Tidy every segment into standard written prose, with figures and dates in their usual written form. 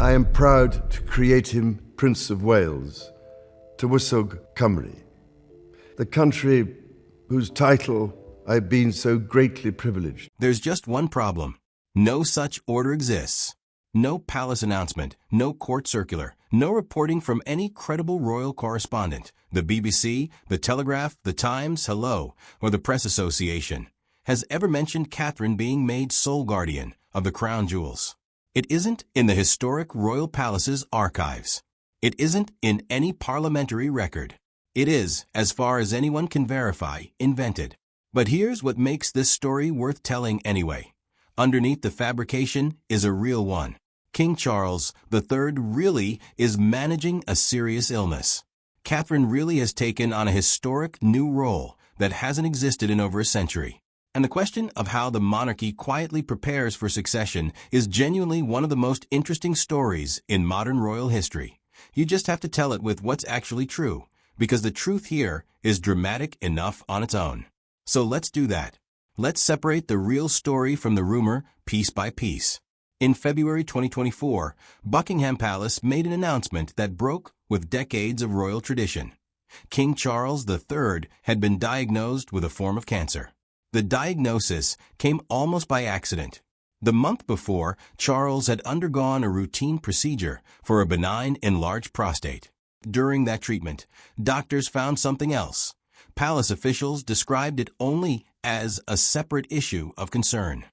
I am proud to create him Prince of Wales, Tywysog Cymru, the country whose title I've been so greatly privileged. There's just one problem. No such order exists. No palace announcement, no court circular, no reporting from any credible royal correspondent, the BBC, the Telegraph, the Times, Hello, or the Press Association, has ever mentioned Catherine being made sole guardian of the crown jewels. It isn't in the historic royal palace's archives. It isn't in any parliamentary record. It is, as far as anyone can verify, invented. But here's what makes this story worth telling anyway. Underneath the fabrication is a real one. King Charles III really is managing a serious illness. Catherine really has taken on a historic new role that hasn't existed in over a century. And the question of how the monarchy quietly prepares for succession is genuinely one of the most interesting stories in modern royal history. You just have to tell it with what's actually true, because the truth here is dramatic enough on its own. So let's do that. Let's separate the real story from the rumor piece by piece. In February 2024, Buckingham Palace made an announcement that broke with decades of royal tradition. King Charles III had been diagnosed with a form of cancer. The diagnosis came almost by accident. The month before, Charles had undergone a routine procedure for a benign enlarged prostate. During that treatment, doctors found something else. Palace officials described it only as a separate issue of concern.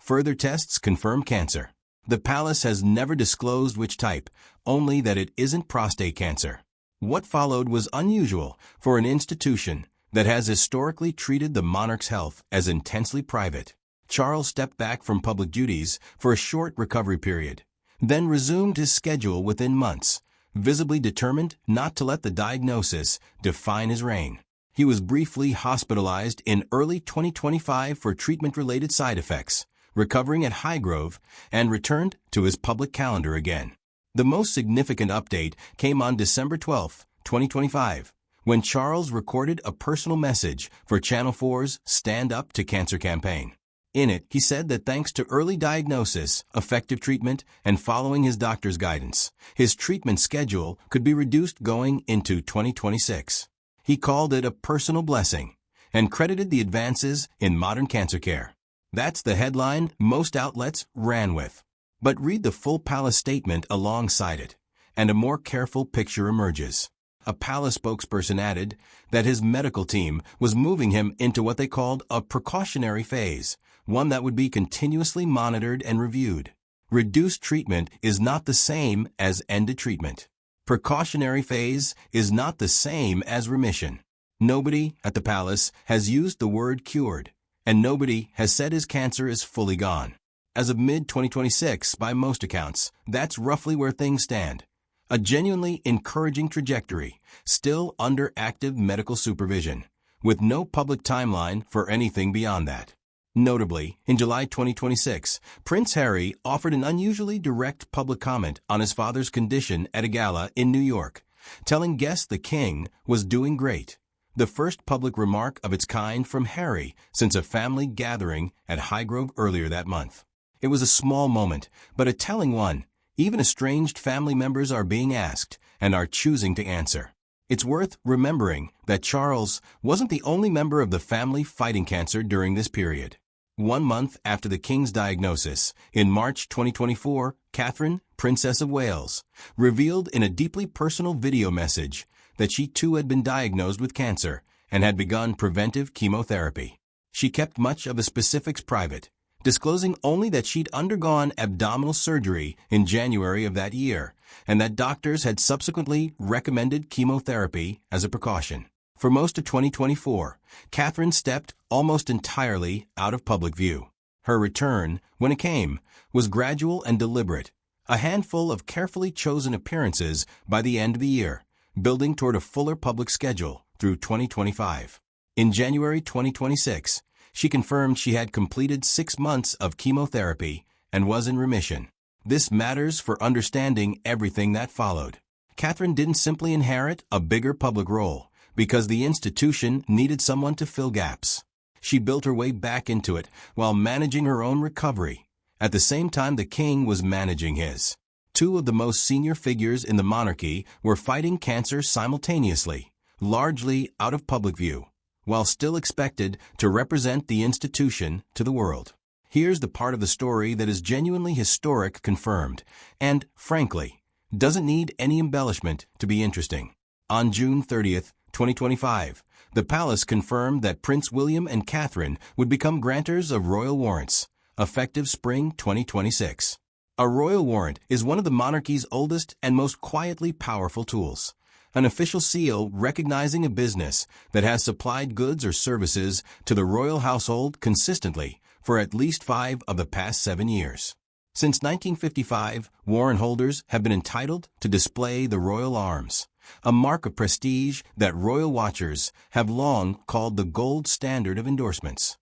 Further tests confirmed cancer. The palace has never disclosed which type, only that it isn't prostate cancer. What followed was unusual for an institution that has historically treated the monarch's health as intensely private. Charles stepped back from public duties for a short recovery period, then resumed his schedule within months, visibly determined not to let the diagnosis define his reign. He was briefly hospitalized in early 2025 for treatment-related side effects, recovering at Highgrove, and returned to his public calendar again. The most significant update came on December 12, 2025, when Charles recorded a personal message for Channel 4's Stand Up to Cancer campaign. In it, he said that thanks to early diagnosis, effective treatment, and following his doctor's guidance, his treatment schedule could be reduced going into 2026. He called it a personal blessing and credited the advances in modern cancer care. That's the headline most outlets ran with. But read the full palace statement alongside it, and a more careful picture emerges. A palace spokesperson added that his medical team was moving him into what they called a precautionary phase, one that would be continuously monitored and reviewed. Reduced treatment is not the same as ended treatment. Precautionary phase is not the same as remission. Nobody at the palace has used the word cured, and nobody has said his cancer is fully gone. As of mid-2026, by most accounts, that's roughly where things stand. A genuinely encouraging trajectory, still under active medical supervision, with no public timeline for anything beyond that. Notably, in July 2026, Prince Harry offered an unusually direct public comment on his father's condition at a gala in New York, telling guests the king was doing great. The first public remark of its kind from Harry since a family gathering at Highgrove earlier that month. It was a small moment, but a telling one. Even estranged family members are being asked and are choosing to answer. It's worth remembering that Charles wasn't the only member of the family fighting cancer during this period. 1 month after the king's diagnosis, in March 2024, Catherine, Princess of Wales, revealed in a deeply personal video message that she too had been diagnosed with cancer and had begun preventive chemotherapy. She kept much of the specifics private, disclosing only that she'd undergone abdominal surgery in January of that year, and that doctors had subsequently recommended chemotherapy as a precaution. For most of 2024, Catherine stepped almost entirely out of public view. Her return, when it came, was gradual and deliberate, a handful of carefully chosen appearances by the end of the year, building toward a fuller public schedule through 2025. In January 2026, she confirmed she had completed 6 months of chemotherapy and was in remission. This matters for understanding everything that followed. Catherine didn't simply inherit a bigger public role because the institution needed someone to fill gaps. She built her way back into it while managing her own recovery, at the same time the king was managing his. Two of the most senior figures in the monarchy were fighting cancer simultaneously, largely out of public view, while still expected to represent the institution to the world. Here's the part of the story that is genuinely historic confirmed, and, frankly, doesn't need any embellishment to be interesting. On June 30th, 2025, the palace confirmed that Prince William and Catherine would become grantors of royal warrants, effective spring 2026. A royal warrant is one of the monarchy's oldest and most quietly powerful tools. An official seal recognizing a business that has supplied goods or services to the royal household consistently for at least 5 of the past 7 years. Since 1955, warrant holders have been entitled to display the royal arms, a mark of prestige that royal watchers have long called the gold standard of endorsements.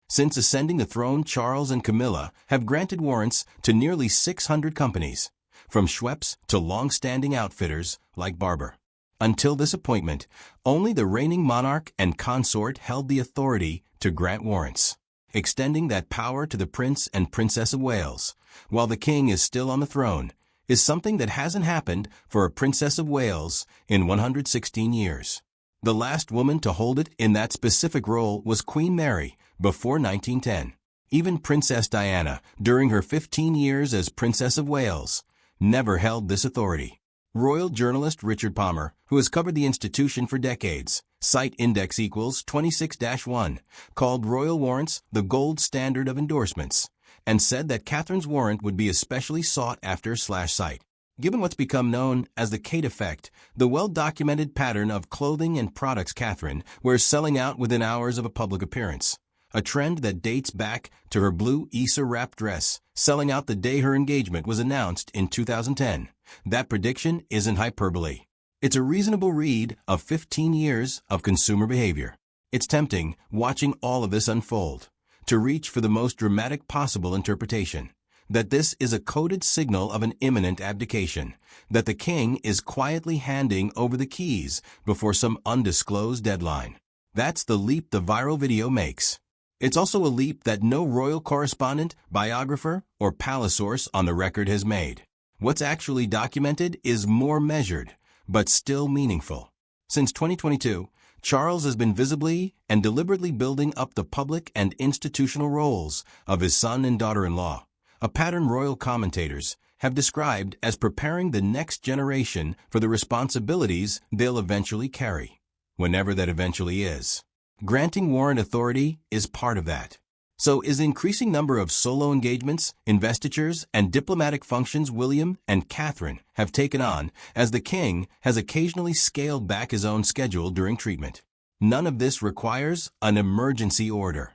Since ascending the throne, Charles and Camilla have granted warrants to nearly 600 companies, from Schweppes to long-standing outfitters like Barber. Until this appointment, only the reigning monarch and consort held the authority to grant warrants. Extending that power to the Prince and Princess of Wales, while the King is still on the throne, is something that hasn't happened for a Princess of Wales in 116 years. The last woman to hold it in that specific role was Queen Mary before 1910. Even Princess Diana, during her 15 years as Princess of Wales, never held this authority. Royal journalist Richard Palmer, who has covered the institution for decades, Site Index equals 26-1, called royal warrants the gold standard of endorsements, and said that Catherine's warrant would be especially sought after /site. Given what's become known as the Kate effect, the well-documented pattern of clothing and products Catherine wears selling out within hours of a public appearance, a trend that dates back to her blue Issa wrap dress, selling out the day her engagement was announced in 2010. That prediction isn't hyperbole. It's a reasonable read of 15 years of consumer behavior. It's tempting, watching all of this unfold, to reach for the most dramatic possible interpretation, that this is a coded signal of an imminent abdication, that the king is quietly handing over the keys before some undisclosed deadline. That's the leap the viral video makes. It's also a leap that no royal correspondent, biographer, or palace source on the record has made. What's actually documented is more measured, but still meaningful. Since 2022, Charles has been visibly and deliberately building up the public and institutional roles of his son and daughter-in-law, a pattern royal commentators have described as preparing the next generation for the responsibilities they'll eventually carry, whenever that eventually is. Granting warrant authority is part of that. So is the increasing number of solo engagements, investitures, and diplomatic functions William and Catherine have taken on as the king has occasionally scaled back his own schedule during treatment. None of this requires an emergency order.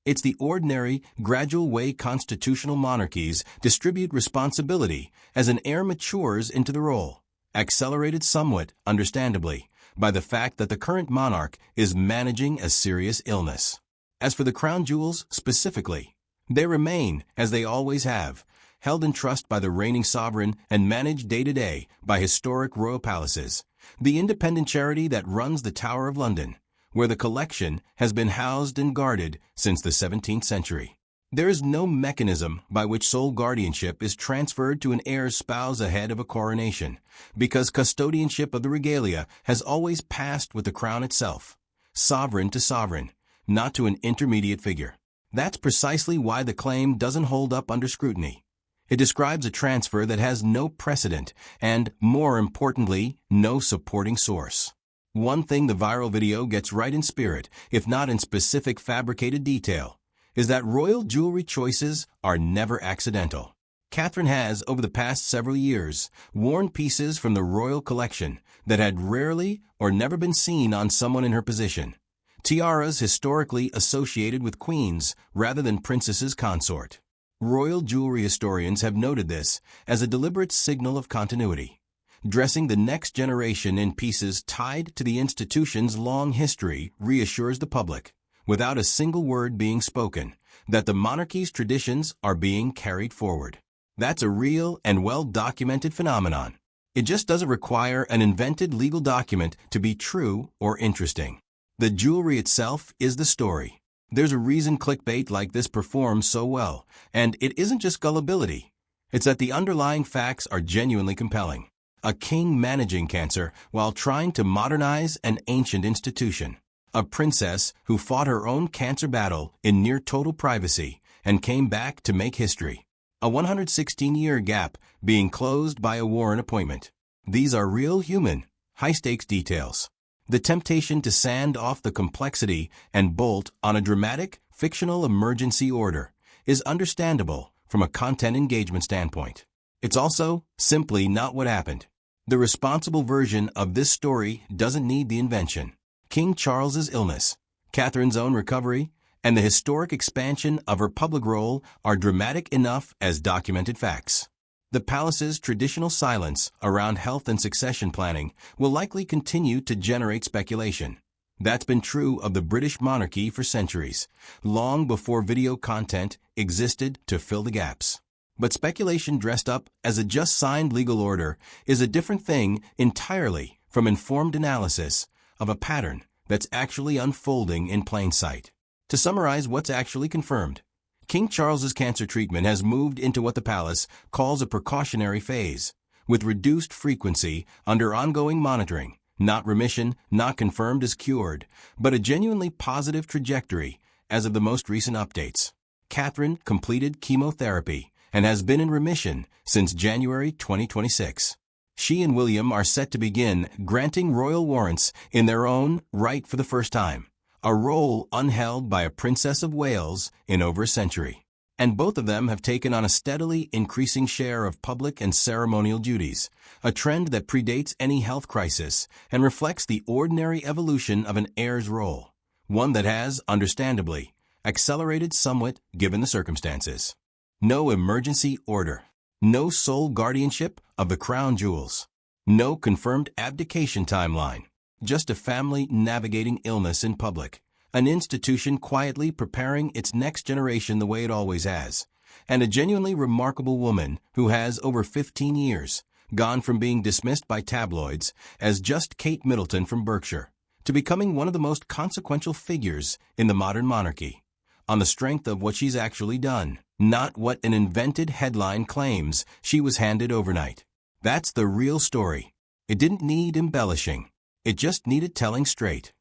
It's the ordinary, gradual way constitutional monarchies distribute responsibility as an heir matures into the role, accelerated somewhat, understandably, by the fact that the current monarch is managing a serious illness. As for the crown jewels specifically, they remain, as they always have, held in trust by the reigning sovereign and managed day to day by historic royal palaces, the independent charity that runs the Tower of London, where the collection has been housed and guarded since the 17th century. There is no mechanism by which sole guardianship is transferred to an heir's spouse ahead of a coronation, because custodianship of the regalia has always passed with the crown itself, sovereign to sovereign, not to an intermediate figure. That's precisely why the claim doesn't hold up under scrutiny. It describes a transfer that has no precedent and, more importantly, no supporting source. One thing the viral video gets right in spirit, if not in specific fabricated detail, is that royal jewelry choices are never accidental. Catherine has, over the past several years, worn pieces from the royal collection that had rarely or never been seen on someone in her position. Tiaras historically associated with queens rather than princesses consort. Royal jewelry historians have noted this as a deliberate signal of continuity, dressing the next generation in pieces tied to the institution's long history reassures the public, without a single word being spoken, that the monarchy's traditions are being carried forward. That's a real and well-documented phenomenon. It just doesn't require an invented legal document to be true or interesting. The jewelry itself is the story. There's a reason clickbait like this performs so well, and it isn't just gullibility. It's that the underlying facts are genuinely compelling. A king managing cancer while trying to modernize an ancient institution. A princess who fought her own cancer battle in near total privacy and came back to make history. A 116-year gap being closed by a warrant appointment. These are real human, high-stakes details. The temptation to sand off the complexity and bolt on a dramatic, fictional emergency order is understandable from a content engagement standpoint. It's also simply not what happened. The responsible version of this story doesn't need the invention. King Charles's illness, Catherine's own recovery, and the historic expansion of her public role are dramatic enough as documented facts. The palace's traditional silence around health and succession planning will likely continue to generate speculation. That's been true of the British monarchy for centuries, long before video content existed to fill the gaps. But speculation dressed up as a just-signed legal order is a different thing entirely from informed analysis of a pattern that's actually unfolding in plain sight. To summarize what's actually confirmed, King Charles's cancer treatment has moved into what the palace calls a precautionary phase, with reduced frequency under ongoing monitoring, not remission, not confirmed as cured, but a genuinely positive trajectory as of the most recent updates. Catherine completed chemotherapy and has been in remission since January 2026. She and William are set to begin granting royal warrants in their own right for the first time, a role unheld by a Princess of Wales in over a century. And both of them have taken on a steadily increasing share of public and ceremonial duties, a trend that predates any health crisis and reflects the ordinary evolution of an heir's role, one that has, understandably, accelerated somewhat given the circumstances. No emergency order. No sole guardianship of the crown jewels. No confirmed abdication timeline. Just a family navigating illness in public. An institution quietly preparing its next generation the way it always has. And a genuinely remarkable woman who has, over 15 years, gone from being dismissed by tabloids as just Kate Middleton from Berkshire to becoming one of the most consequential figures in the modern monarchy, on the strength of what she's actually done, not what an invented headline claims she was handed overnight. That's the real story. It didn't need embellishing. It just needed telling straight.